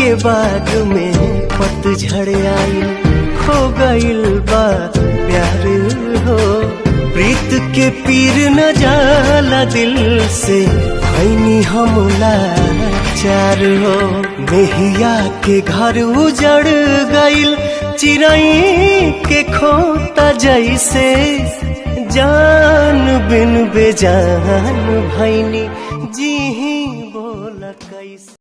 के बाग में पतझड़ आई, खो गइल बा प्यार हो। प्रीत के पीर न जाला दिल से, भैनी हम लाचार हो। मेहिया के घर उजड़ गइल, चिरई के खोता जैसे, जान बिन बेजान भैनी जी ही बोला कैसे।